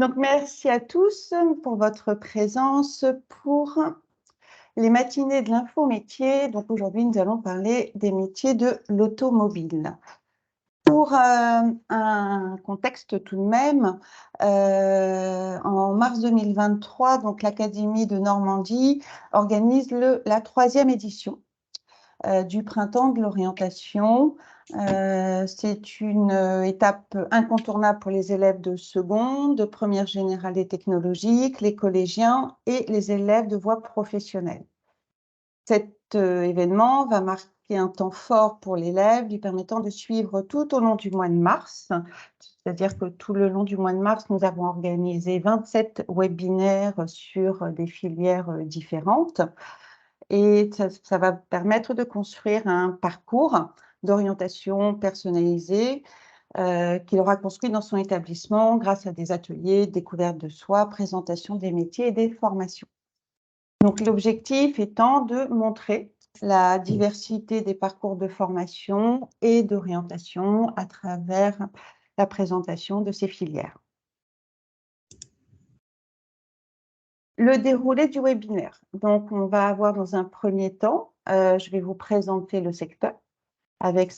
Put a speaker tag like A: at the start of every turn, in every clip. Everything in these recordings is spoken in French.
A: Donc, merci à tous pour votre présence pour les matinées de l'infométier. Donc, aujourd'hui, nous allons parler des métiers de l'automobile. Pour un contexte tout de même, en mars 2023, donc l'Académie de Normandie organise la 3e édition du Printemps de l'orientation. C'est une étape incontournable pour les élèves de seconde, de première générale et technologique, les collégiens et les élèves de voie professionnelle. Cet événement va marquer un temps fort pour l'élève, lui permettant de suivre tout au long du mois de mars. C'est-à-dire que tout le long du mois de mars, nous avons organisé 27 webinaires sur des filières différentes. Et ça va permettre de construire un parcours d'orientation personnalisé qu'il aura construit dans son établissement grâce à des ateliers, découvertes de soi, présentation des métiers et des formations. Donc, l'objectif étant de montrer la diversité des parcours de formation et d'orientation à travers la présentation de ces filières. Le déroulé du webinaire. Donc, on va avoir dans un premier temps, je vais vous présenter le secteur avec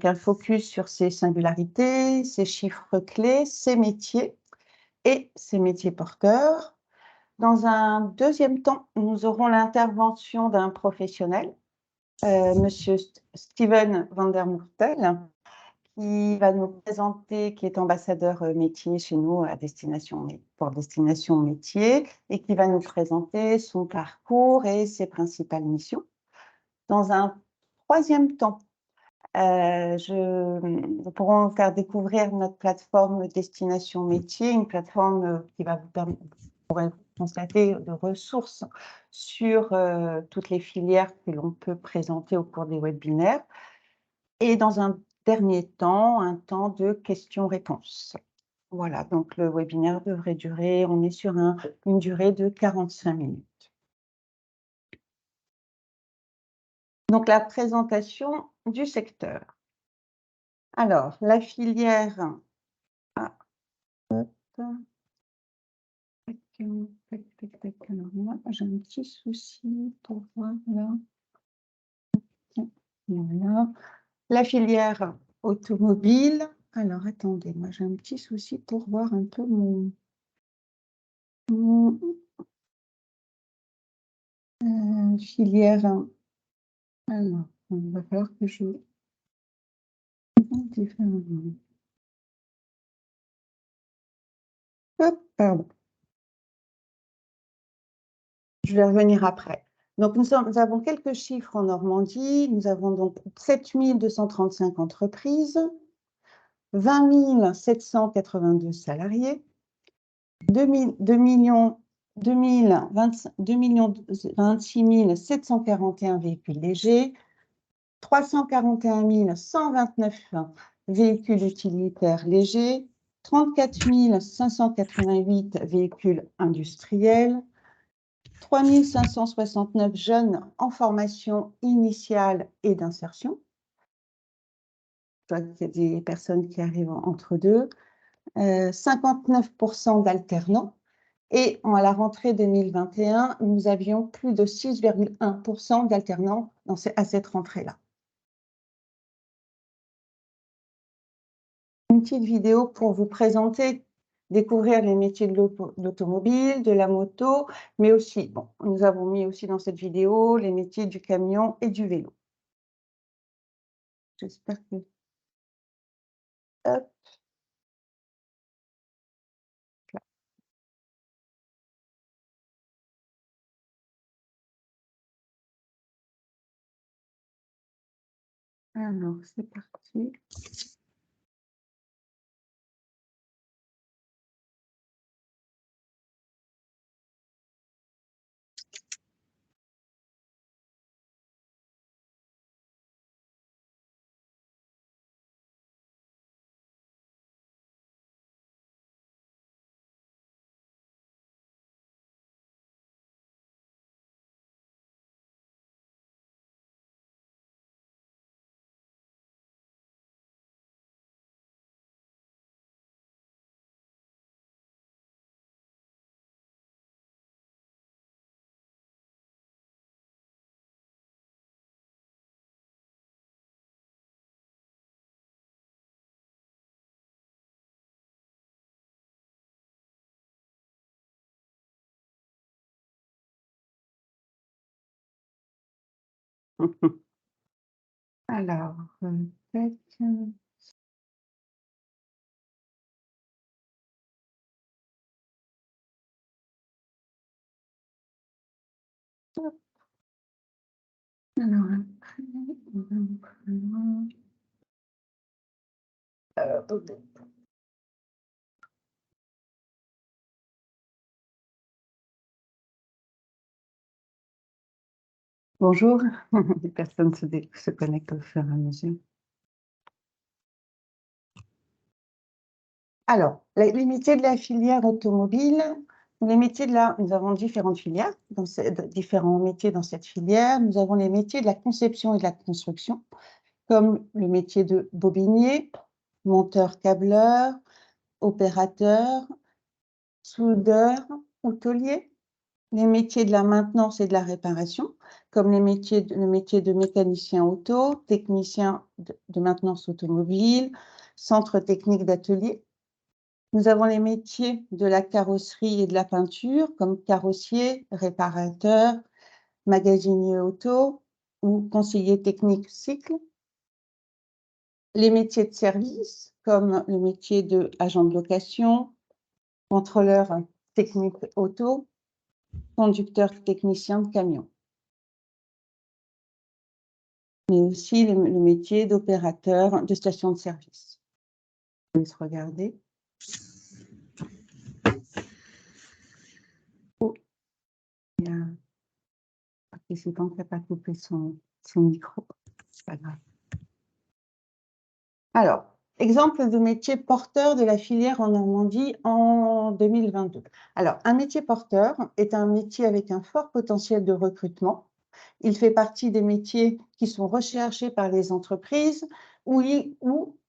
A: un focus sur ses singularités, ses chiffres clés, ses métiers et ses métiers porteurs. Dans un deuxième temps, nous aurons l'intervention d'un professionnel, Monsieur Steven van der Moertel, qui va nous présenter, qui est ambassadeur métier chez nous pour destination métier, et qui va nous présenter son parcours et ses principales missions. Dans un troisième temps, nous pourrons vous faire découvrir notre plateforme Destination Métier, une plateforme qui va vous permettre, vous pourrez constater, de ressources sur toutes les filières que l'on peut présenter au cours des webinaires. Et dans un dernier temps, un temps de questions-réponses. Voilà, donc le webinaire devrait durer, on est sur une durée de 45 minutes. Donc, la présentation du secteur. Alors, la filière... Ah, hop. Alors là, j'ai un petit souci pour voir là. Voilà. La filière automobile. Alors, attendez, moi j'ai un petit souci pour voir un peu mon filière. Alors, il va falloir que je... Hop, pardon. Je vais revenir après. Donc, nous avons quelques chiffres en Normandie. Nous avons donc 7 235 entreprises, 20 782 salariés, 26 741 véhicules légers, 341 129 véhicules utilitaires légers, 34 588 véhicules industriels, 3 569 jeunes en formation initiale et d'insertion. Je vois qu'il y a des personnes qui arrivent entre deux. 59% d'alternants. Et à la rentrée 2021, nous avions plus de 6,1% d'alternants à cette rentrée-là. Une petite vidéo pour vous présenter, découvrir les métiers de l'automobile, de la moto, mais aussi, bon, nous avons mis aussi dans cette vidéo les métiers du camion et du vélo. J'espère que... Hop. Alors, c'est parti. Alors, tac. Hop. Alors après, on va prendre, hop. Bonjour, les personnes se connectent au fur et à mesure. Alors, les métiers de la filière automobile, nous avons différentes filières, différents métiers dans cette filière. Nous avons les métiers de la conception et de la construction, comme le métier de bobinier, monteur-câbleur, opérateur, soudeur ou tôlier. Les métiers de la maintenance et de la réparation, comme le métier de mécanicien auto, technicien de maintenance automobile, centre technique d'atelier. Nous avons les métiers de la carrosserie et de la peinture, comme carrossier, réparateur, magasinier auto ou conseiller technique cycle. Les métiers de service, comme le métier de agent de location, contrôleur technique auto, conducteur technicien de camion. Mais aussi le métier d'opérateur de station de service. Je vais se regarder. Oh, il y a un participant qui n'a pas coupé son micro. C'est pas grave. Alors, exemple de métier porteur de la filière en Normandie en 2022. Alors, un métier porteur est un métier avec un fort potentiel de recrutement. Il fait partie des métiers qui sont recherchés par les entreprises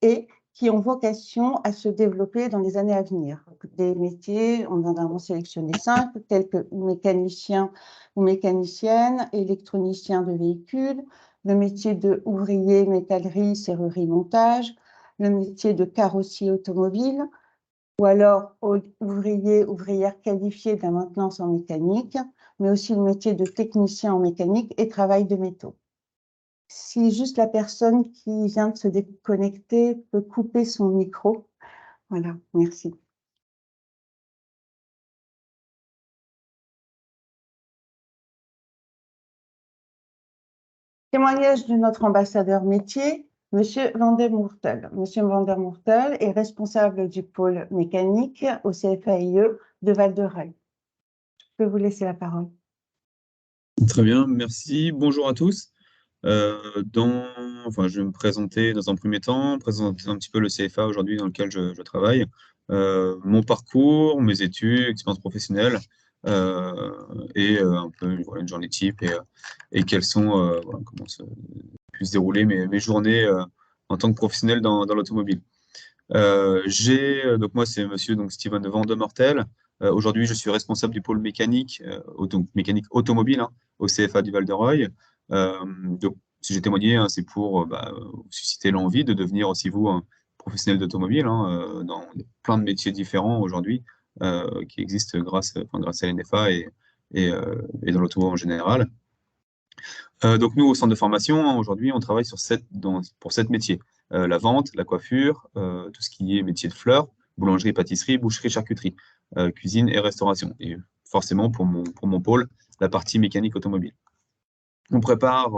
A: et qui ont vocation à se développer dans les années à venir. Des métiers, on en a sélectionné 5, tels que mécanicien ou mécanicienne, électronicien de véhicules, le métier de ouvrier, métallerie, serrurerie, montage, le métier de carrossier automobile, ou alors ouvrière qualifiée de la maintenance en mécanique, mais aussi le métier de technicien en mécanique et travail de métaux. Si juste la personne qui vient de se déconnecter peut couper son micro. Voilà, merci. Témoignage de notre ambassadeur métier, Monsieur Van der Moertel. Monsieur Van der Moertel est responsable du pôle mécanique au CFAIE de Val-de-Reuil. Je peux vous laisser la parole.
B: Très bien, merci. Bonjour à tous. Je vais me présenter dans un premier temps, présenter un petit peu le CFA aujourd'hui dans lequel je travaille, mon parcours, mes études, expérience professionnelle, et un peu une journée type et quelles sont, comment pu se dérouler mes journées en tant que professionnel dans l'automobile. Donc moi, c'est monsieur Steven Van der Moertel. Aujourd'hui, je suis responsable du pôle mécanique, mécanique automobile, hein, au CFA du Val-de-Reuil. Donc, si j'ai témoigné, hein, c'est pour susciter l'envie de devenir aussi vous un professionnel d'automobile, hein, dans plein de métiers différents aujourd'hui qui existent grâce à l'NFA et dans l'automobile en général. Donc nous, au centre de formation, hein, aujourd'hui, on travaille pour 7 métiers. La vente, la coiffure, tout ce qui est métier de fleurs, boulangerie, pâtisserie, boucherie, charcuterie, cuisine et restauration. Et forcément, pour mon pôle, la partie mécanique automobile. On prépare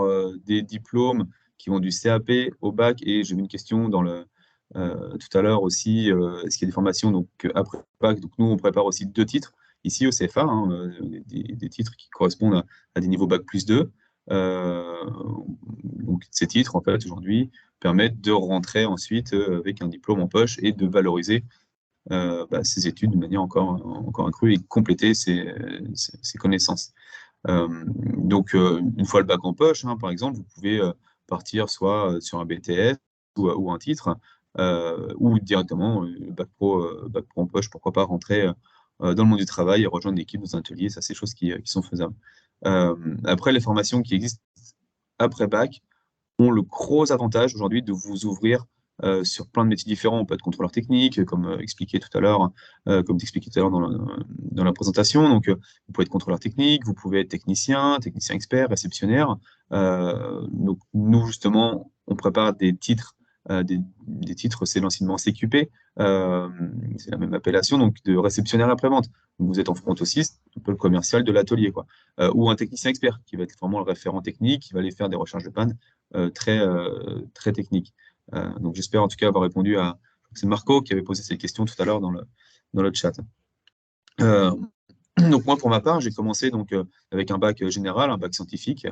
B: des diplômes qui vont du CAP au bac, et j'ai vu une question tout à l'heure aussi, est-ce qu'il y a des formations après bac? Donc nous, on prépare aussi 2 titres ici au CFA, hein, des titres qui correspondent à des niveaux bac plus 2. Donc ces titres, en fait, aujourd'hui, permettent de rentrer ensuite avec un diplôme en poche et de valoriser ses études de manière encore accrue et compléter ses connaissances. Donc, une fois le bac en poche, hein, par exemple, vous pouvez partir soit sur un BTS ou un titre, ou directement bac pro en poche, pourquoi pas rentrer dans le monde du travail et rejoindre l'équipe dans un atelier, ça c'est des choses qui sont faisables. Après, les formations qui existent après bac ont le gros avantage aujourd'hui de vous ouvrir sur plein de métiers différents. On peut être contrôleur technique, comme expliqué tout à l'heure, comme t'expliquais tout à l'heure dans la présentation. Donc, vous pouvez être contrôleur technique, vous pouvez être technicien expert, réceptionnaire. Donc, nous, justement, on prépare des titres. Des titres, c'est l'enseignement CQP, c'est la même appellation, donc de réceptionnaire après-vente. Vous êtes en front office, un peu le commercial de l'atelier, quoi. Ou un technicien expert, qui va être vraiment le référent technique, qui va aller faire des recherches de panne très techniques. Donc j'espère en tout cas avoir répondu à... C'est Marco qui avait posé cette question tout à l'heure dans le chat. Donc moi, pour ma part, j'ai commencé donc, avec un bac général, un bac scientifique,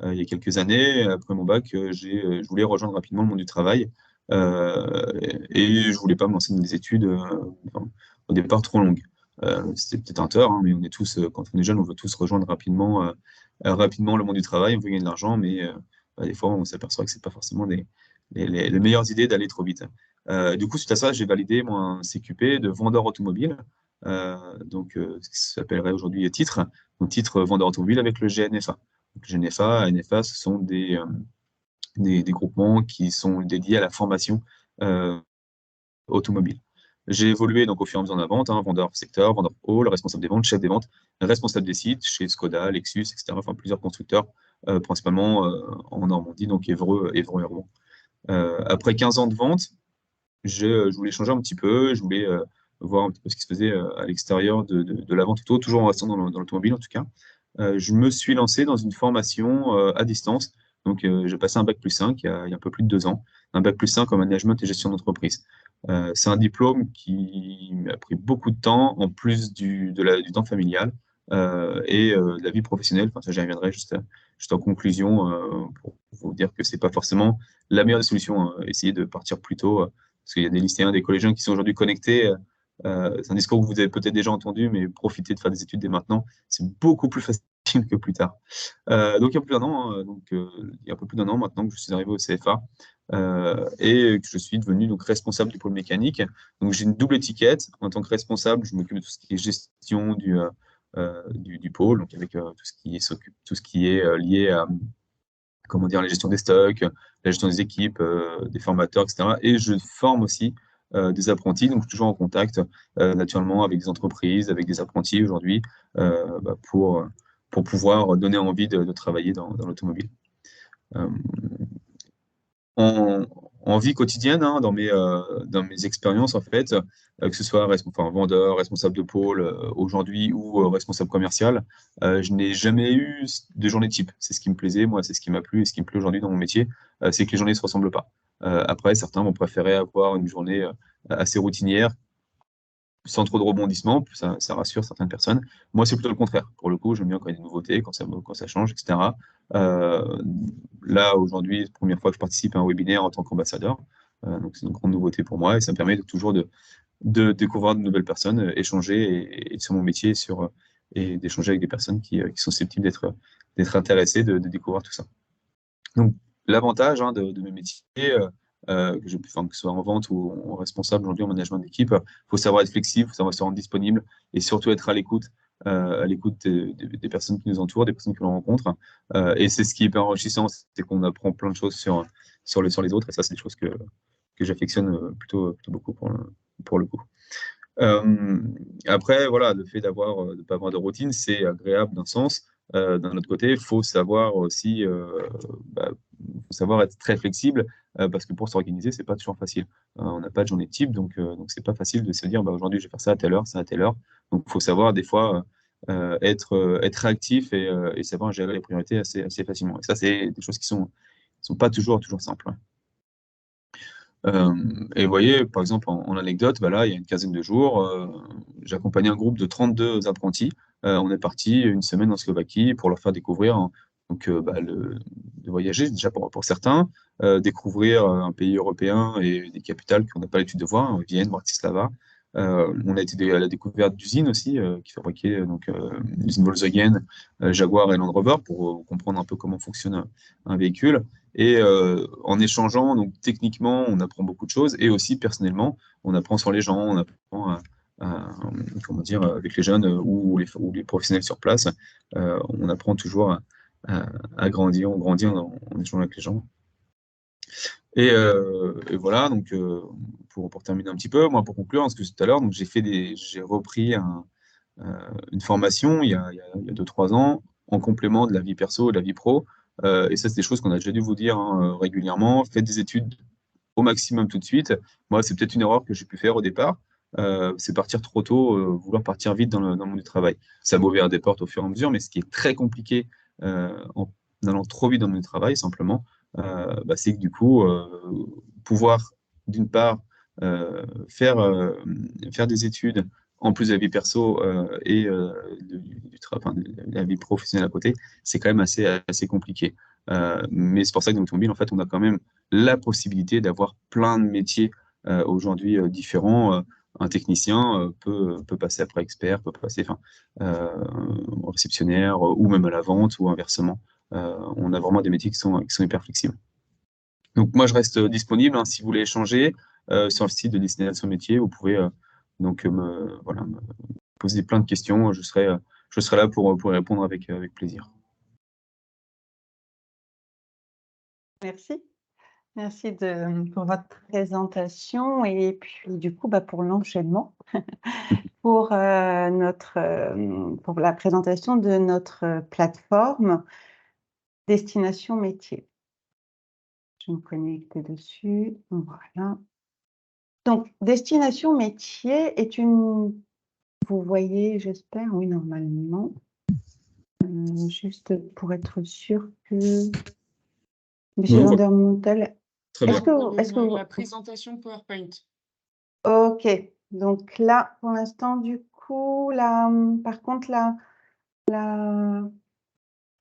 B: il y a quelques années. Après mon bac, je voulais rejoindre rapidement le monde du travail et je ne voulais pas me lancer dans des études au départ trop longues. C'était peut-être un tort, hein, mais on est tous, quand on est jeune, on veut tous rejoindre rapidement le monde du travail, on veut gagner de l'argent, mais des fois, on s'aperçoit que ce n'est pas forcément les meilleures idées d'aller trop vite. Du coup, suite à ça, j'ai validé moi, un CQP de vendeur automobile, ce qui s'appellerait aujourd'hui titre, donc titre vendeur automobile avec le GNFA. Donc, GNFA, NFA, ce sont des groupements qui sont dédiés à la formation automobile. J'ai évolué donc au fur et à mesure de la vente, hein, vendeur secteur, vendeur pôle, responsable des ventes, chef des ventes, responsable des sites chez Skoda, Lexus, etc. Enfin, plusieurs constructeurs, principalement en Normandie, donc Évreux et Rouen. Après 15 ans de vente, je voulais changer un petit peu, je voulais voir un petit peu ce qui se faisait à l'extérieur de la vente auto, toujours en restant dans l'automobile en tout cas. Je me suis lancé dans une formation à distance. Donc, j'ai passé un bac plus 5 il y a un peu plus de 2 ans, un bac plus 5 en management et gestion d'entreprise. C'est un diplôme qui m'a pris beaucoup de temps, en plus du temps familial de la vie professionnelle. Enfin, ça, j'y reviendrai juste en conclusion pour vous dire que c'est pas forcément la meilleure des solutions. Hein. Essayer de partir plus tôt, parce qu'il y a des lycéens, des collégiens qui sont aujourd'hui connectés. C'est un discours que vous avez peut-être déjà entendu, mais profitez de faire des études dès maintenant. C'est beaucoup plus facile que plus tard. Donc, il y a plus d'un an, hein, il y a un peu plus d'un an maintenant que je suis arrivé au CFA et que je suis devenu donc, responsable du pôle mécanique. Donc, j'ai une double étiquette. En tant que responsable, je m'occupe de tout ce qui est gestion du pôle, donc avec tout ce qui est lié à comment dire, la gestion des stocks, la gestion des équipes, des formateurs, etc. Et je forme aussi des apprentis, donc toujours en contact naturellement avec des entreprises, avec des apprentis aujourd'hui, pour pouvoir donner envie de travailler dans l'automobile. En vie quotidienne, hein, dans mes expériences, en fait, que ce soit vendeur, responsable de pôle aujourd'hui ou responsable commercial, je n'ai jamais eu de journée type. C'est ce qui me plaisait, moi, c'est ce qui m'a plu et ce qui me plaît aujourd'hui dans mon métier, c'est que les journées ne se ressemblent pas. Après, certains vont préférer avoir une journée assez routinière, sans trop de rebondissements, ça rassure certaines personnes. Moi, c'est plutôt le contraire. Pour le coup, j'aime bien quand il y a des nouveautés, quand ça change, etc. Là, aujourd'hui, c'est la première fois que je participe à un webinaire en tant qu'ambassadeur. Donc, c'est une grande nouveauté pour moi et ça me permet toujours de découvrir de nouvelles personnes, échanger et sur mon métier et d'échanger avec des personnes qui sont susceptibles d'être intéressées de découvrir tout ça. Donc, l'avantage de mes métiers, que ce soit en vente ou en responsable aujourd'hui en management d'équipe, il faut savoir être flexible, il faut savoir se rendre disponible et surtout être à l'écoute des personnes qui nous entourent, des personnes que l'on rencontre. Et c'est ce qui est hyper enrichissant, c'est qu'on apprend plein de choses sur les autres. Et ça, c'est des choses que j'affectionne plutôt beaucoup pour le coup. Après, voilà, le fait de ne pas avoir de routine, c'est agréable d'un sens. D'un autre côté, il faut savoir aussi faut savoir être très flexible parce que pour s'organiser, c'est pas toujours facile. On n'a pas de journée type, donc c'est pas facile de se dire aujourd'hui je vais faire ça à telle heure, ça à telle heure. Donc il faut savoir des fois être réactif et savoir gérer les priorités assez facilement. Et ça, c'est des choses qui sont pas toujours simples. Hein. Et vous voyez, par exemple, en anecdote, là, il y a une quinzaine de jours, j'accompagnais un groupe de 32 apprentis. On est parti une semaine en Slovaquie pour leur faire découvrir de voyager, déjà pour certains, découvrir un pays européen et des capitales qu'on n'a pas l'habitude de voir, hein, Vienne, Bratislava. On a été à la découverte d'usines aussi, qui fabriquaient l'usine Volkswagen, Jaguar et Land Rover, pour comprendre un peu comment fonctionne un véhicule. Et en échangeant, donc techniquement, on apprend beaucoup de choses, et aussi personnellement, on apprend sur les gens, on apprend comment dire, avec les jeunes ou les professionnels sur place, on apprend toujours à grandir, on grandit en échangeant avec les gens. Et voilà, donc pour terminer un petit peu, moi pour conclure, ce que je disais tout à l'heure, donc j'ai repris une formation il y a 2-3 ans en complément de la vie perso et de la vie pro. Et ça, c'est des choses qu'on a déjà dû vous dire hein, régulièrement. Faites des études au maximum tout de suite. Moi, c'est peut-être une erreur que j'ai pu faire au départ. C'est partir trop tôt, vouloir partir vite dans le monde du travail. Ça m'a ouvert des portes au fur et à mesure, mais ce qui est très compliqué en allant trop vite dans le monde du travail, simplement, c'est que du coup, pouvoir, d'une part, faire des études en plus de la vie perso et de la vie professionnelle à côté, c'est quand même assez compliqué. Mais c'est pour ça que dans l'automobile, en fait, on a quand même la possibilité d'avoir plein de métiers aujourd'hui différents. Un technicien peut passer après expert, peut passer réceptionnaire ou même à la vente ou inversement. On a vraiment des métiers qui sont hyper flexibles. Donc moi, je reste disponible hein, si vous voulez échanger sur le site de Destination Métier. Vous pouvez me poser plein de questions. Je serai là pour y répondre avec plaisir.
A: Merci. Merci pour votre présentation et puis du coup pour l'enchaînement pour la présentation de notre plateforme Destination Métier. Je me connecte dessus. Voilà. Donc, Destination Métier est une... Vous voyez, j'espère, oui, normalement. Juste pour être sûr que... Monsieur Vandermontel,
B: Très bien.
A: est-ce que
C: La présentation PowerPoint.
A: Ok, donc là, pour l'instant, du coup, par contre,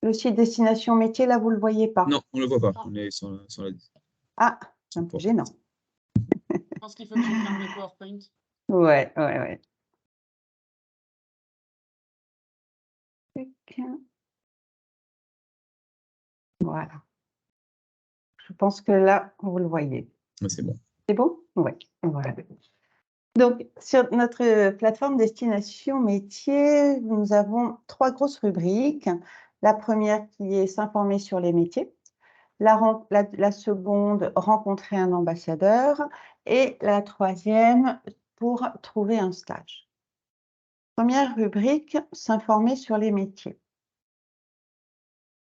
A: le site Destination Métier, là, vous ne le voyez pas.
B: Non, on ne le voit pas. On est sur la...
A: Ah, c'est un peu gênant.
C: Je pense qu'il faut que je ferme le PowerPoint.
A: Ouais. Voilà. Je pense que là, vous le voyez.
B: C'est bon.
A: C'est bon? Oui. Voilà. Donc, sur notre plateforme Destination Métier, nous avons 3 grosses rubriques. La première qui est s'informer sur les métiers. La seconde, rencontrer un ambassadeur. Et la troisième, pour trouver un stage. Première rubrique, s'informer sur les métiers.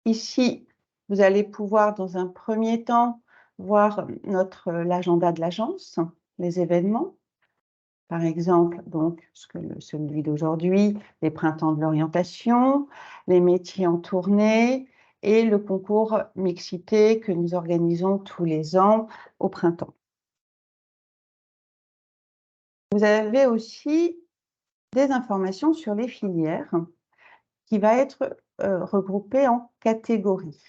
A: Ici, vous allez pouvoir, dans un premier temps, voir l'agenda de l'agence, les événements. Par exemple, donc, celui d'aujourd'hui, les printemps de l'orientation, les métiers en tournée et le concours mixité que nous organisons tous les ans au printemps. Vous avez aussi des informations sur les filières qui va être regroupée en catégories.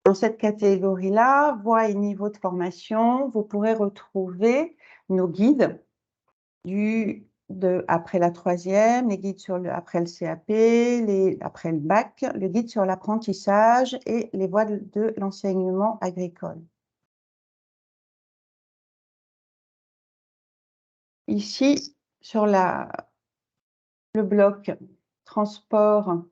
A: Dans cette catégorie-là, voie et niveau de formation, vous pourrez retrouver nos guides après la troisième, les guides après le CAP, après le bac, le guide sur l'apprentissage et les voies de l'enseignement agricole. Ici, sur le bloc transport,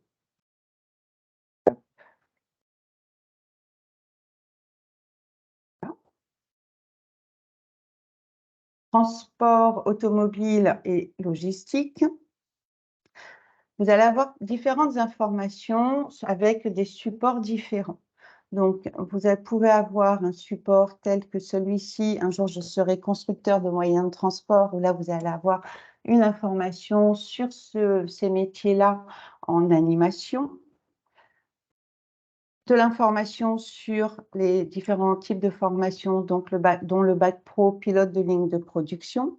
A: automobile et logistique, vous allez avoir différentes informations avec des supports différents. Donc, vous pouvez avoir un support tel que celui-ci. Un jour, je serai constructeur de moyens de transport, où là, vous allez avoir une information sur ces métiers-là en animation. De l'information sur les différents types de formations, dont le bac pro, pilote de ligne de production.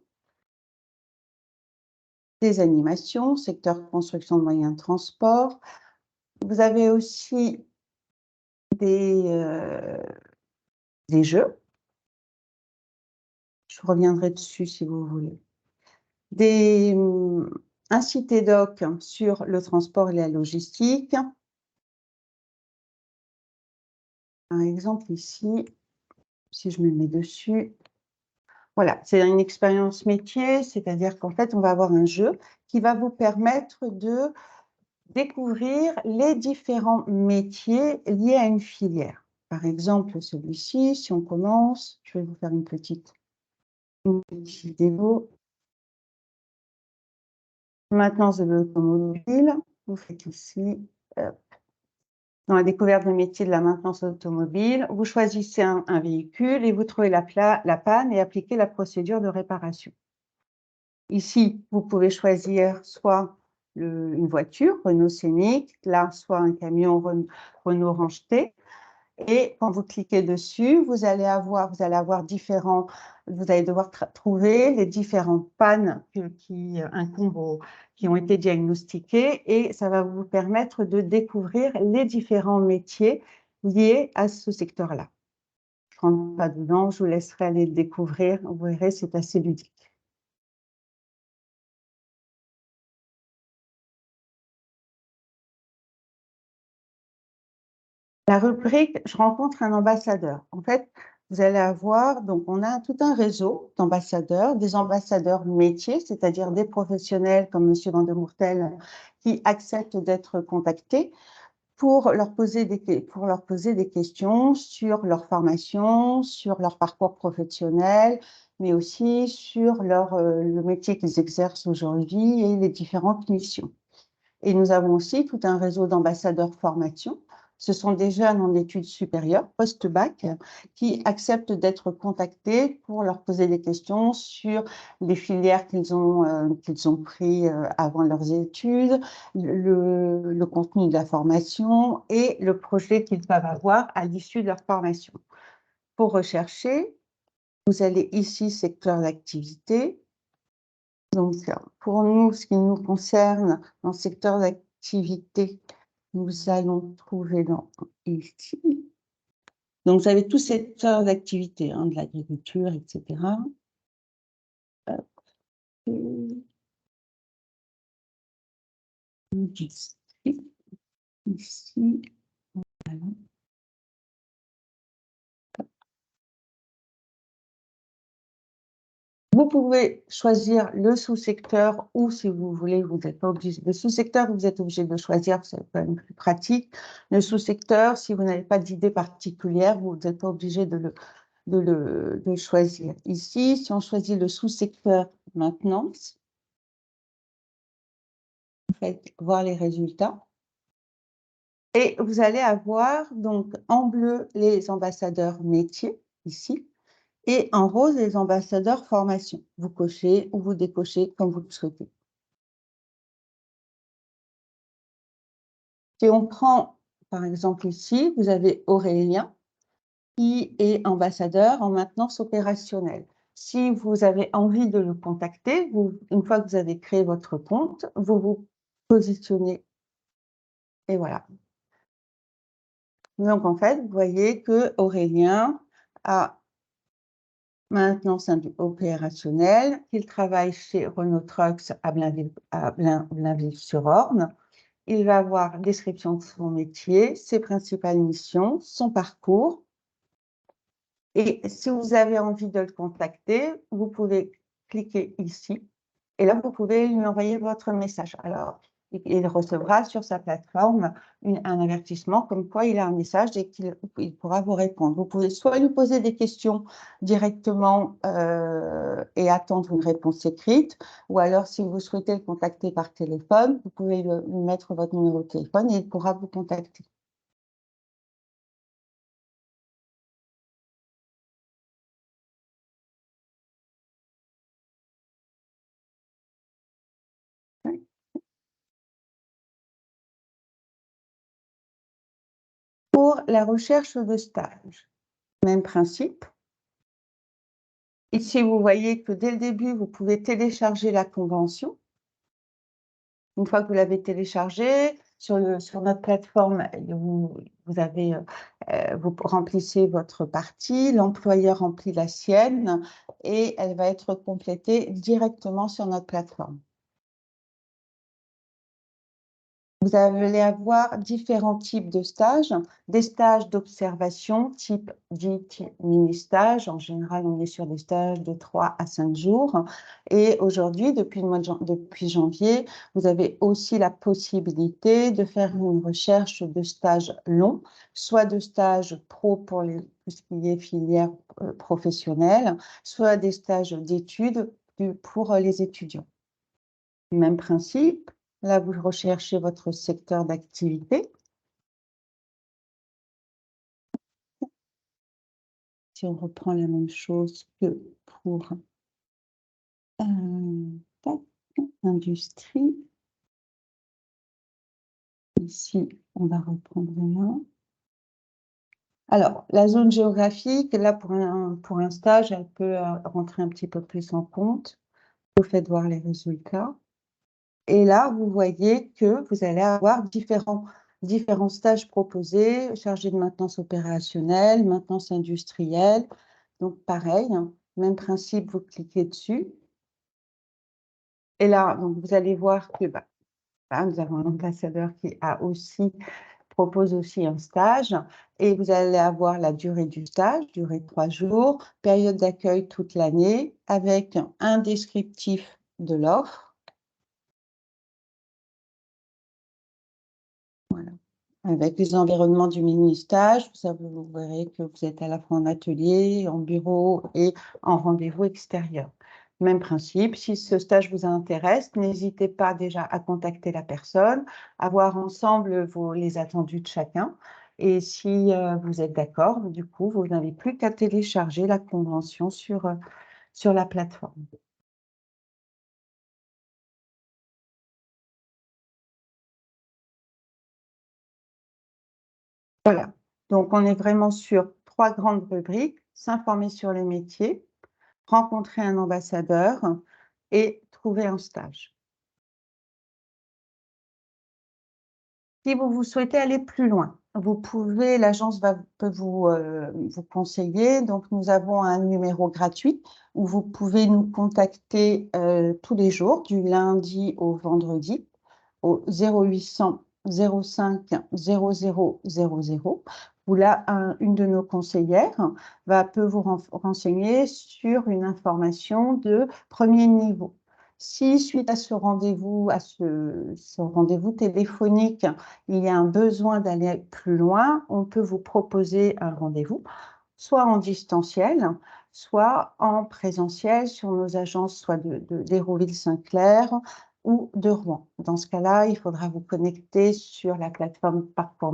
A: Des animations, secteur construction de moyens de transport. Vous avez aussi des jeux. Je reviendrai dessus si vous voulez. Un site EDOC sur le transport et la logistique. Par exemple, ici, si je me mets dessus, voilà, c'est une expérience métier, c'est-à-dire qu'en fait, on va avoir un jeu qui va vous permettre de découvrir les différents métiers liés à une filière. par exemple, celui-ci, si on commence, je vais vous faire une petite démo. Maintenance de l'automobile, vous faites ici, dans la découverte de métier de la maintenance automobile, vous choisissez un véhicule et vous trouvez la panne et appliquez la procédure de réparation. Ici, vous pouvez choisir soit une voiture, Renault Scénic, là, soit un camion Renault Range T. Et quand vous cliquez dessus, vous allez devoir trouver les différentes pannes qui incombent, qui ont été diagnostiquées, et ça va vous permettre de découvrir les différents métiers liés à ce secteur-là. Je ne rentre pas dedans, je vous laisserai aller le découvrir, vous verrez, c'est assez ludique. La rubrique « Je rencontre un ambassadeur ». En fait, vous allez avoir, donc on a tout un réseau d'ambassadeurs, des ambassadeurs métiers, c'est-à-dire des professionnels comme M. Vandemoortel qui acceptent d'être contactés pour leur poser des questions sur leur formation, sur leur parcours professionnel, mais aussi sur le métier qu'ils exercent aujourd'hui et les différentes missions. Et nous avons aussi tout un réseau d'ambassadeurs formation. Ce sont des jeunes en études supérieures, post-bac, qui acceptent d'être contactés pour leur poser des questions sur les filières qu'ils ont pris avant leurs études, le contenu de la formation et le projet qu'ils peuvent avoir à l'issue de leur formation. Pour rechercher, vous allez ici, secteur d'activité. Donc, pour nous, ce qui nous concerne, dans le secteur d'activité, nous allons trouver ici. Donc, vous avez tous ces secteurs d'activité, de l'agriculture, etc. Ici, voilà. Vous pouvez choisir le sous-secteur ou, si vous voulez, vous n'êtes pas obligé. Le sous-secteur, vous êtes obligé de choisir, c'est quand même plus pratique. Le sous-secteur, si vous n'avez pas d'idée particulière, vous n'êtes pas obligé de le choisir. Ici, si on choisit le sous-secteur maintenance, vous faites voir les résultats. Et vous allez avoir donc en bleu les ambassadeurs métiers, ici, et en rose les ambassadeurs formation. Vous cochez ou vous décochez comme vous le souhaitez. Si on prend, par exemple ici, vous avez Aurélien, qui est ambassadeur en maintenance opérationnelle. Si vous avez envie de le contacter, une fois que vous avez créé votre compte, vous vous positionnez. Et voilà. Donc, en fait, vous voyez que Aurélien a maintenance opérationnelle, qu'il travaille chez Renault Trucks à Blainville-sur-Orne. Il va avoir description de son métier, ses principales missions, son parcours. Et si vous avez envie de le contacter, vous pouvez cliquer ici. Et là, vous pouvez lui envoyer votre message. Alors, il recevra sur sa plateforme un avertissement comme quoi il a un message et qu'il pourra vous répondre. Vous pouvez soit lui poser des questions directement et attendre une réponse écrite, ou alors si vous souhaitez le contacter par téléphone, vous pouvez lui mettre votre numéro de téléphone et il pourra vous contacter. Pour la recherche de stage, même principe. Ici, vous voyez que dès le début, vous pouvez télécharger la convention. Une fois que vous l'avez téléchargée, sur notre plateforme, vous remplissez votre partie, l'employeur remplit la sienne et elle va être complétée directement sur notre plateforme. Vous allez avoir différents types de stages, des stages d'observation type dit mini-stage. En général, on est sur des stages de 3 à 5 jours. Et aujourd'hui, depuis janvier, vous avez aussi la possibilité de faire une recherche de stages longs, soit de stages pro pour tout ce qui est filière professionnelle, soit des stages d'études pour les étudiants. Même principe. Là, vous recherchez votre secteur d'activité. Si on reprend la même chose que pour industrie. Ici, on va reprendre là. Alors, la zone géographique, là, pour un stage, elle peut rentrer un petit peu plus en compte. Vous faites voir les résultats. Et là, vous voyez que vous allez avoir différents stages proposés, chargés de maintenance opérationnelle, maintenance industrielle. Donc, pareil, hein, même principe, vous cliquez dessus. Et là, donc, vous allez voir que là, nous avons un ambassadeur qui propose aussi un stage. Et vous allez avoir la durée du stage, durée de 3 jours, période d'accueil toute l'année, avec un descriptif de l'offre. Voilà. Avec les environnements du mini-stage, vous verrez que vous êtes à la fois en atelier, en bureau et en rendez-vous extérieur. Même principe, si ce stage vous intéresse, n'hésitez pas déjà à contacter la personne, à voir ensemble les attendus de chacun. Et si vous êtes d'accord, du coup, vous n'avez plus qu'à télécharger la convention sur la plateforme. Voilà, donc on est vraiment sur 3 grandes rubriques, s'informer sur les métiers, rencontrer un ambassadeur et trouver un stage. Si vous souhaitez aller plus loin, l'agence peut vous conseiller. Donc, nous avons un numéro gratuit où vous pouvez nous contacter tous les jours, du lundi au vendredi, au 0800 05 00 00. Où là, une de nos conseillères peut vous renseigner sur une information de premier niveau. Si, suite à ce rendez-vous, téléphonique, il y a un besoin d'aller plus loin, on peut vous proposer un rendez-vous, soit en distanciel, soit en présentiel sur nos agences, soit d'Hérouville-Saint-Clair ou de Rouen. Dans ce cas-là, il faudra vous connecter sur la plateforme Parcours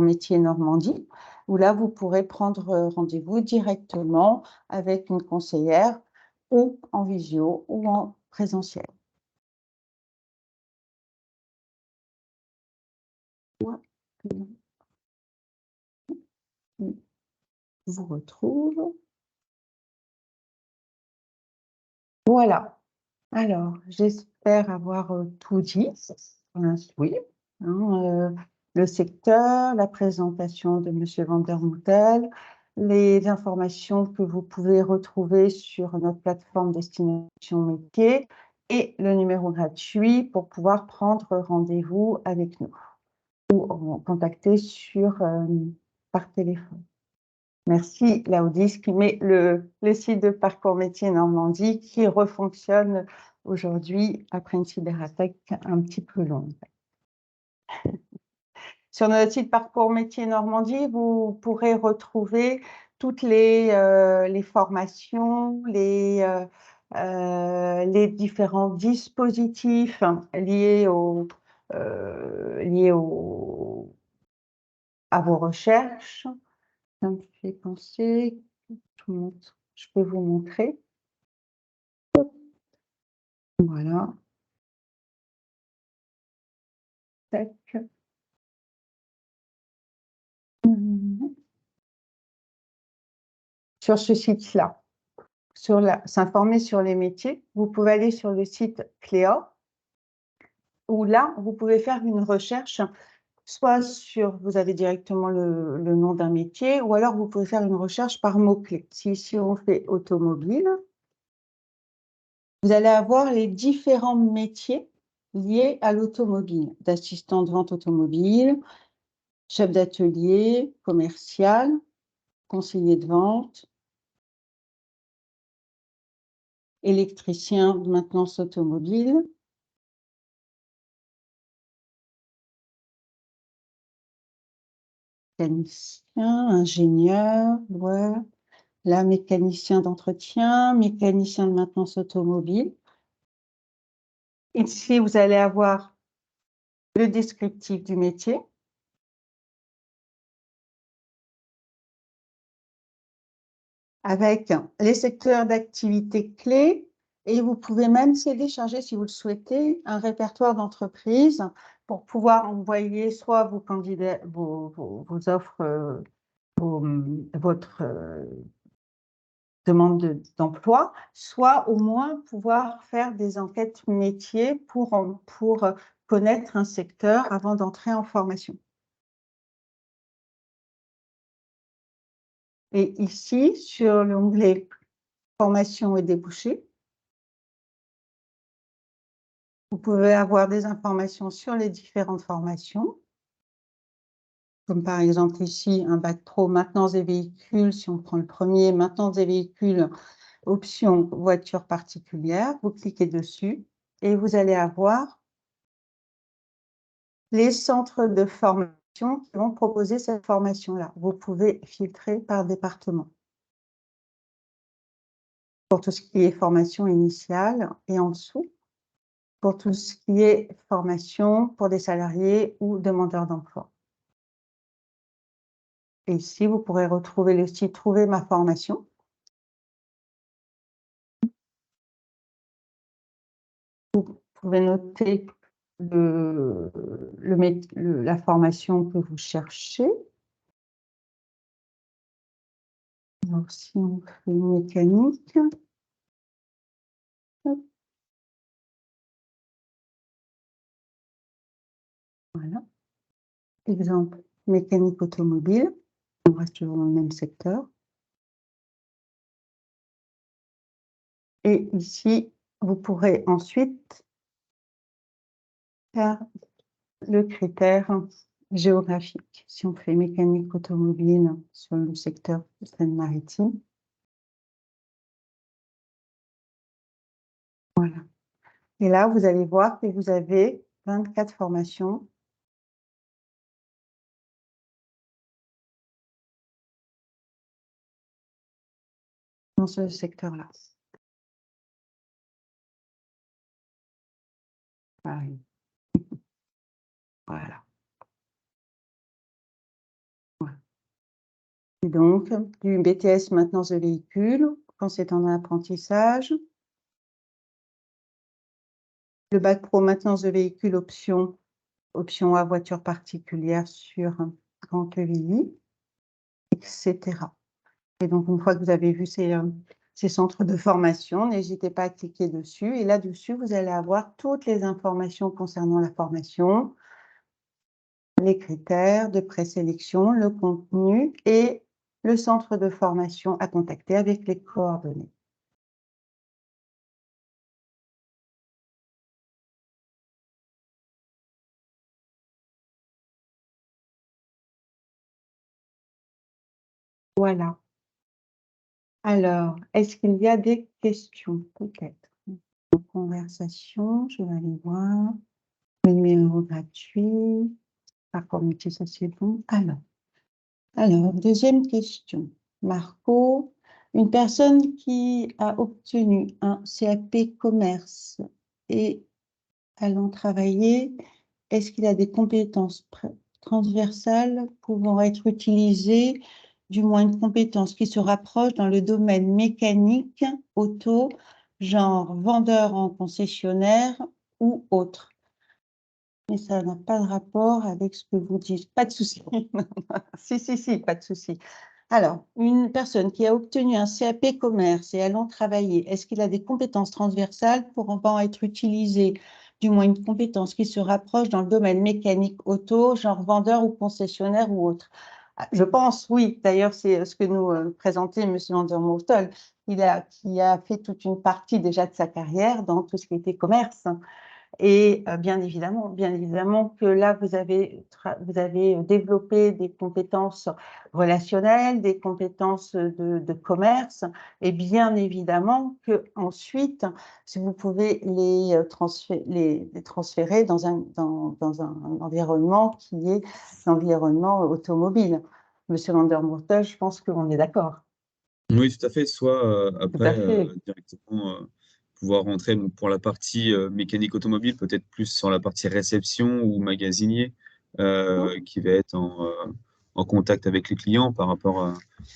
A: Métier Normandie, où là, vous pourrez prendre rendez-vous directement avec une conseillère ou en visio ou en présentiel. Vous retrouve. Voilà. Alors, j'espère avoir tout dit. Oui. Le secteur, la présentation de M. Vandermoutel, les informations que vous pouvez retrouver sur notre plateforme Destination Métier et le numéro gratuit pour pouvoir prendre rendez-vous avec nous ou contacter par téléphone. Merci, Laudis, qui met le site de Parcours Métier Normandie qui refonctionne aujourd'hui après une cyberattaque un petit peu longue. Sur notre site Parcours Métier Normandie, vous pourrez retrouver toutes les formations, les différents dispositifs liés à vos recherches. Ça me fait penser, je peux vous montrer. Voilà. Tac. Sur ce site-là, s'informer sur les métiers, vous pouvez aller sur le site Cléa, où là, vous pouvez faire une recherche, soit vous avez directement le nom d'un métier, ou alors vous pouvez faire une recherche par mots-clés. Si on fait automobile, vous allez avoir les différents métiers liés à l'automobile, d'assistant de vente automobile, chef d'atelier, commercial, conseiller de vente, électricien de maintenance automobile, mécanicien, ingénieur, ouais. Là, mécanicien d'entretien, mécanicien de maintenance automobile. Ici, vous allez avoir le descriptif du métier. Avec les secteurs d'activité clés, et vous pouvez même télécharger, si vous le souhaitez, un répertoire d'entreprises pour pouvoir envoyer soit vos candidats, vos offres, votre demande d'emploi, soit au moins pouvoir faire des enquêtes métiers pour connaître un secteur avant d'entrer en formation. Et ici, sur l'onglet formation et débouchés, vous pouvez avoir des informations sur les différentes formations, comme par exemple ici, un bac pro maintenance des véhicules. Si on prend le premier, maintenance des véhicules, option voiture particulière, vous cliquez dessus et vous allez avoir les centres de formation qui vont proposer cette formation-là. Vous pouvez filtrer par département pour tout ce qui est formation initiale et en dessous, pour tout ce qui est formation pour des salariés ou demandeurs d'emploi. Et ici, vous pourrez retrouver le site « Trouver ma formation ». Vous pouvez noter la formation que vous cherchez. Donc, si on fait mécanique, hop. Voilà. Exemple, mécanique automobile. On reste toujours dans le même secteur. Et ici, vous pourrez ensuite faire le critère géographique. Si on fait mécanique automobile sur le secteur de Seine-Maritime. Voilà. Et là, vous allez voir que vous avez 24 formations. Dans ce secteur-là. Pareil. Voilà. Voilà. Et donc, du BTS maintenance de véhicules, quand c'est en apprentissage. Le bac pro maintenance de véhicules, option A, voiture particulière sur Grand Quevilly, etc. Et donc, une fois que vous avez vu ces centres de formation, n'hésitez pas à cliquer dessus. Et là-dessus, vous allez avoir toutes les informations concernant la formation, les critères de présélection, le contenu et le centre de formation à contacter avec les coordonnées. Voilà. Alors, est-ce qu'il y a des questions? Peut-être. Conversation, je vais aller voir. Le numéro gratuit. Parcours métier, ça c'est bon. Alors, deuxième question. Marco, une personne qui a obtenu un CAP commerce et allant travailler, est-ce qu'il a des compétences transversales pouvant être utilisées, du moins une compétence qui se rapproche dans le domaine mécanique, auto, genre vendeur en concessionnaire ou autre? Mais ça n'a pas de rapport avec ce que vous dites. Pas de souci. Si, pas de souci. Alors, une personne qui a obtenu un CAP commerce et allant travailler, est-ce qu'il a des compétences transversales pouvant être utilisées, du moins une compétence qui se rapproche dans le domaine mécanique auto, genre vendeur ou concessionnaire ou autre? Je pense, oui. D'ailleurs, c'est ce que nous présentait M. Van der Mostel, qui a fait toute une partie déjà de sa carrière dans tout ce qui était commerce. Et bien évidemment que là, vous avez développé des compétences relationnelles, des compétences de commerce, et bien évidemment que ensuite, si vous pouvez les transférer dans un environnement qui est l'environnement automobile. Monsieur Vandermortel, je pense qu'on est d'accord.
B: Oui, tout à fait. Soit
A: Tout
B: après,
A: à fait.
B: directement pouvoir rentrer donc, pour la partie mécanique automobile, peut-être plus sur la partie réception ou magasinier, qui va être en contact avec les clients par rapport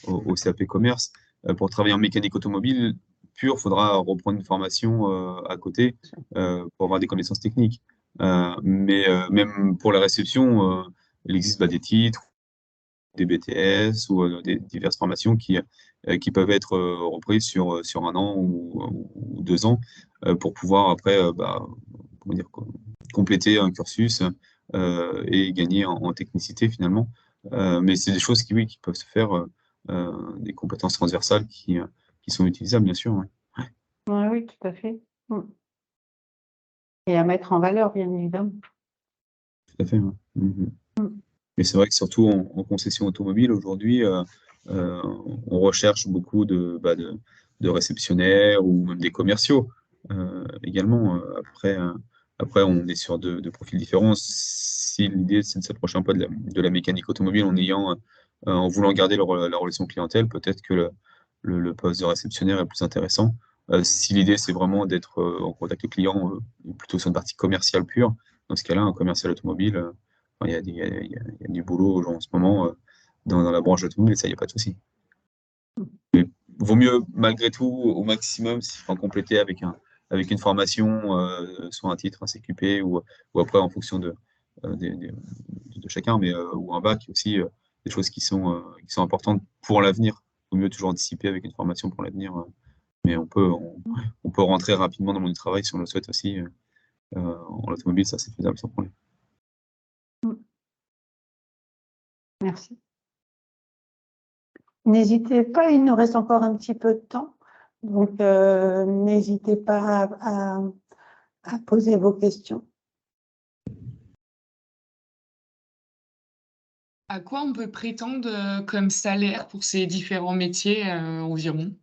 B: au CAP commerce. Pour travailler en mécanique automobile pure, il faudra reprendre une formation à côté pour avoir des connaissances techniques. Mais même pour la réception, il existe des titres, des BTS ou diverses formations qui peuvent être reprises sur un an ou 2 ans pour pouvoir après comment dire, compléter un cursus et gagner en technicité finalement. Mais c'est des choses oui, qui peuvent se faire, des compétences transversales qui sont utilisables, bien sûr. Ouais.
A: Oui, tout à fait. Et à mettre en valeur, bien évidemment.
B: Tout à fait. Ouais. Mais c'est vrai que surtout en concession automobile, aujourd'hui, on recherche beaucoup de réceptionnaires ou même des commerciaux également. Après, on est sur de profils différents. Si l'idée, c'est de s'approcher un peu de la mécanique automobile en voulant garder la relation clientèle, peut-être que le poste de réceptionnaire est plus intéressant. Si l'idée, c'est vraiment d'être en contact client, plutôt sur une partie commerciale pure, dans ce cas-là, un commercial automobile, il y a du boulot en ce moment dans la branche automobile, ça, il n'y a pas de souci. Mais vaut mieux, malgré tout, au maximum, compléter avec une formation, soit un titre, un CQP, ou après en fonction de chacun, mais ou un bac aussi, des choses qui sont importantes pour l'avenir. Il vaut mieux toujours anticiper avec une formation pour l'avenir. Mais on peut rentrer rapidement dans le monde du travail si on le souhaite aussi. En automobile, ça, c'est faisable sans problème.
A: Merci. N'hésitez pas, il nous reste encore un petit peu de temps. Donc, n'hésitez pas à poser vos questions.
C: À quoi on peut prétendre comme salaire pour ces différents métiers environ?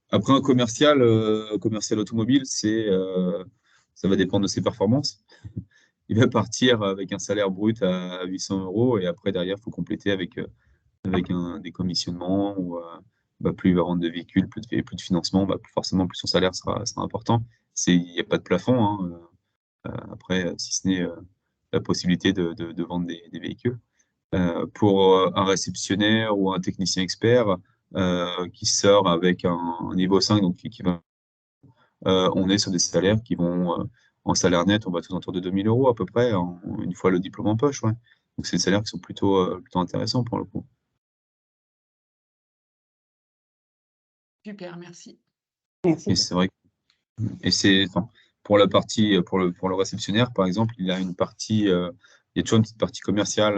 B: Après, un commercial automobile, ça va dépendre de ses performances. Il va partir avec un salaire brut à 800 € et après, derrière, il faut compléter avec des commissionnements ou plus il va vendre de véhicules, plus de financement, forcément, plus son salaire sera important. Il n'y a pas de plafond, hein, après, si ce n'est la possibilité de vendre des véhicules. Pour un réceptionnaire ou un technicien expert qui sort avec un niveau 5, donc on est sur des salaires qui vont, en salaire net, on va tout autour de 2000 € à peu près, une fois le diplôme en poche. Ouais. Donc, c'est des salaires qui sont plutôt intéressants pour le coup.
C: Super, merci.
A: Merci.
B: Et c'est vrai pour le réceptionnaire, par exemple, il y a toujours une petite partie commerciale,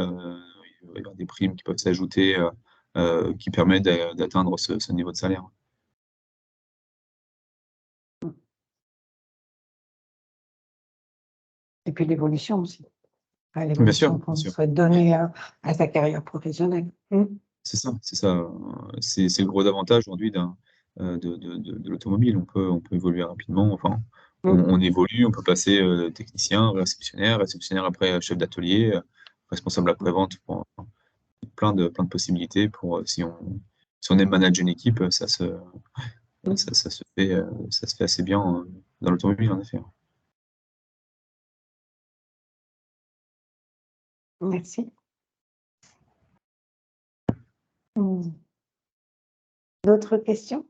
B: il va y avoir des primes qui peuvent s'ajouter, qui permettent d'atteindre ce niveau de salaire.
A: Et puis l'évolution aussi.
B: Bien sûr,
A: L'évolution qu'on souhaite donner à sa carrière professionnelle.
B: C'est ça. C'est le gros avantage aujourd'hui de l'automobile. On peut évoluer rapidement. Enfin, on évolue, on peut passer technicien, réceptionnaire après chef d'atelier, responsable après-vente, plein de possibilités pour si on aime manager une équipe, ça se fait assez bien dans l'automobile, en effet.
A: Merci. D'autres questions?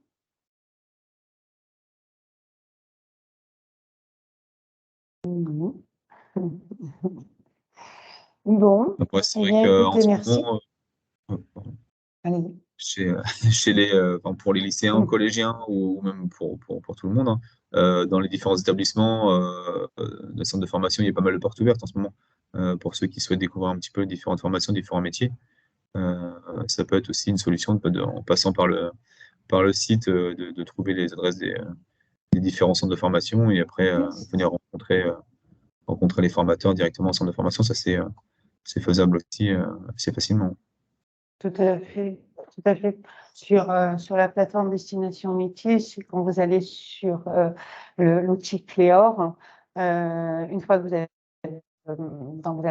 A: Bon,
B: Après, c'est
A: eh
B: vrai
A: bien,
B: qu'en
A: écoutez,
B: ce
A: merci.
B: moment,
A: Allez-y.
B: pour les lycéens, collégiens ou même pour tout le monde, hein, dans les différents établissements de centres de formation, il y a pas mal de portes ouvertes en ce moment pour ceux qui souhaitent découvrir un petit peu différentes formations, différents métiers. Ça peut être aussi une solution en passant par le site de trouver les adresses des les différents centres de formation et après venir rencontrer les formateurs directement au centre de formation. Ça, c'est faisable aussi assez facilement.
A: Tout à fait, tout à fait. Sur la plateforme Destination Métier, quand vous allez sur l'outil Cléor, une fois que vous allez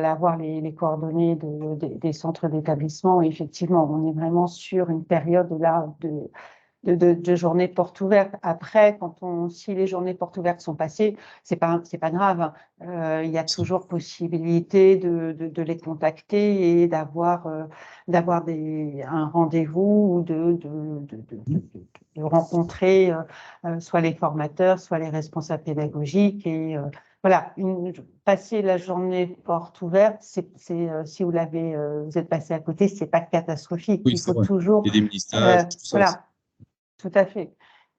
A: avoir les coordonnées des centres d'établissement, effectivement, on est vraiment sur une période là de journées portes ouvertes. Après, si les journées portes ouvertes sont passées, c'est pas grave. Il y a toujours possibilité de les contacter et d'avoir un rendez-vous ou de rencontrer soit les formateurs, soit les responsables pédagogiques. Et voilà, passer la journée porte ouverte, si vous êtes passé à côté, c'est pas catastrophique.
B: Oui,
A: Il
B: c'est
A: faut
B: vrai.
A: toujours,
B: Il y a des mini-stages, tout ça aussi.
A: voilà. Tout à fait.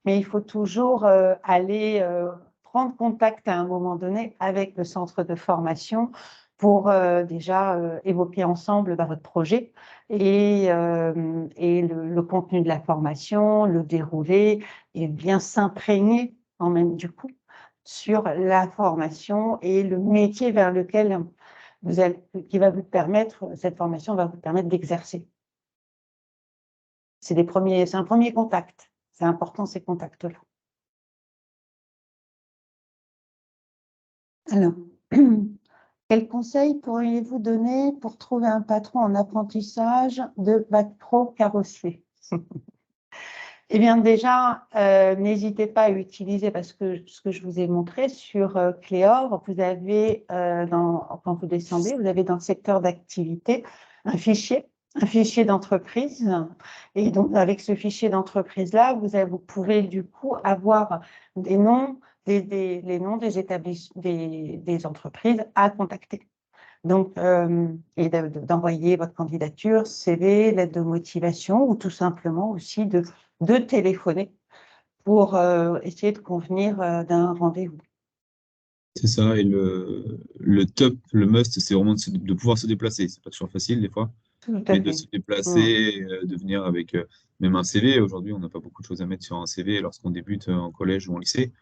A: Mais il faut toujours aller prendre contact à un moment donné avec le centre de formation pour déjà évoquer ensemble votre projet et le contenu de la formation, le dérouler et bien s'imprégner en même du coup sur la formation et le métier vers lequel cette formation va vous permettre d'exercer. C'est un premier contact. C'est important, ces contacts-là. Alors, quels conseils pourriez-vous donner pour trouver un patron en apprentissage de bac pro carrossier? Eh bien, déjà, n'hésitez pas à utiliser, parce que ce que je vous ai montré sur Cléor, vous avez, quand vous descendez, vous avez dans le secteur d'activité un fichier d'entreprise. Et donc, avec ce fichier d'entreprise-là, vous pouvez du coup avoir des noms, les noms des établissements, des entreprises à contacter. Donc, et d'envoyer votre candidature, CV, lettre de motivation ou tout simplement aussi de téléphoner pour essayer de convenir d'un rendez-vous.
B: C'est ça, et le top, le must, c'est vraiment de pouvoir se déplacer. C'est pas toujours facile des fois,
A: Tout à
B: mais de
A: fait.
B: se déplacer, de venir avec même un CV. Aujourd'hui, on n'a pas beaucoup de choses à mettre sur un CV lorsqu'on débute en collège ou en lycée.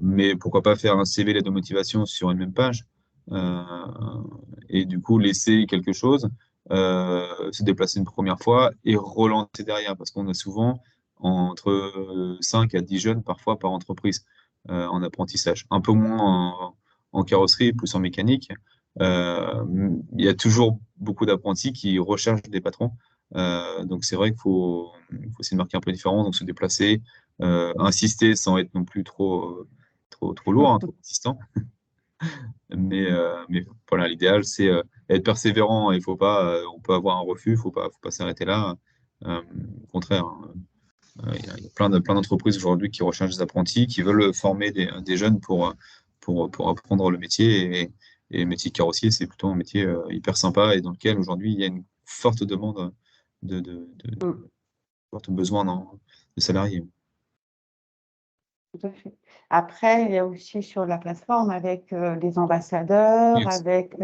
B: Mais pourquoi pas faire un CV, lettre de motivation sur une même page euh, et du coup laisser quelque chose, se déplacer une première fois et relancer derrière parce qu'on a souvent entre 5 à 10 jeunes parfois par entreprise en apprentissage. Un peu moins en carrosserie, plus en mécanique. Il y a toujours beaucoup d'apprentis qui recherchent des patrons. Donc c'est vrai qu'il faut essayer de marquer un peu la différence, donc se déplacer, insister sans être non plus trop lourd, hein, trop insistant. Mais voilà, l'idéal c'est être persévérant. Il faut pas, on peut avoir un refus, faut pas s'arrêter là. Au contraire, hein. Il y a plein d'entreprises aujourd'hui qui recherchent des apprentis, qui veulent former des jeunes pour apprendre le métier. Et le métier de carrossier, c'est plutôt un métier hyper sympa et dans lequel aujourd'hui il y a une forte demande forte besoin de salariés.
A: Tout à fait. Après, il y a aussi sur la plateforme avec les ambassadeurs,
B: Yes.
A: avec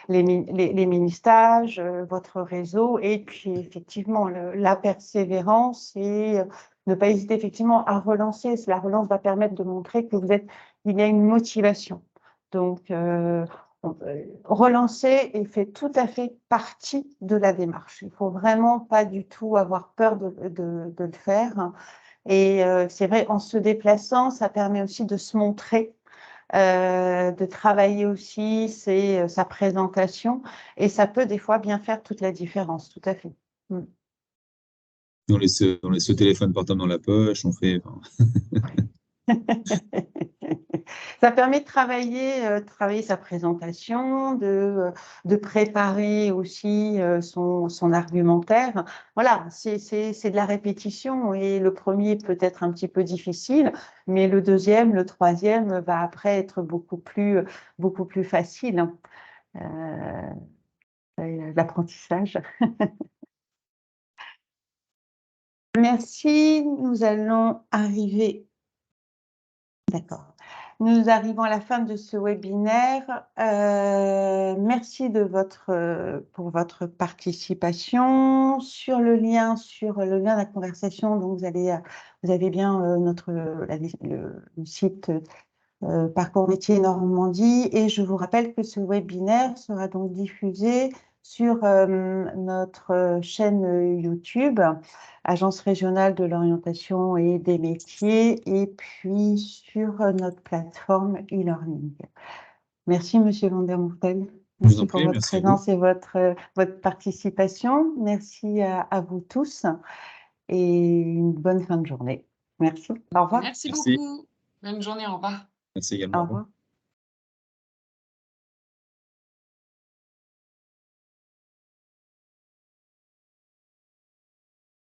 A: les mini-stages, votre réseau, et puis effectivement la persévérance et ne pas hésiter effectivement à relancer. La relance va permettre de montrer que il y a une motivation. Donc, relancer et fait tout à fait partie de la démarche. Il ne faut vraiment pas du tout avoir peur de le faire. Et c'est vrai, en se déplaçant, ça permet aussi de se montrer, de travailler aussi sa présentation, et ça peut des fois bien faire toute la différence, tout à fait.
B: On laisse le téléphone portable dans la poche, on fait.
A: Ça permet de travailler sa présentation, de préparer aussi son argumentaire. Voilà, c'est de la répétition et le premier peut être un petit peu difficile, mais le deuxième, le troisième va après être beaucoup plus facile. L'apprentissage. Merci, nous allons arriver. D'accord. Nous arrivons à la fin de ce webinaire. Merci pour votre participation. Sur le lien de la conversation, donc vous avez bien le site Parcours Métiers Normandie, et je vous rappelle que ce webinaire sera donc diffusé sur notre chaîne YouTube, Agence régionale de l'orientation et des métiers, et puis sur notre plateforme e-learning. Merci, Monsieur Vandermortel.
B: Je vous en
A: Merci pour
B: prie,
A: votre
B: merci à vous.
A: présence et votre participation. Merci à vous tous et une bonne fin de journée. Merci. Au revoir.
C: Merci
B: Merci.
C: beaucoup. Bonne journée, au revoir.
B: Merci
A: Au
B: également.
A: revoir.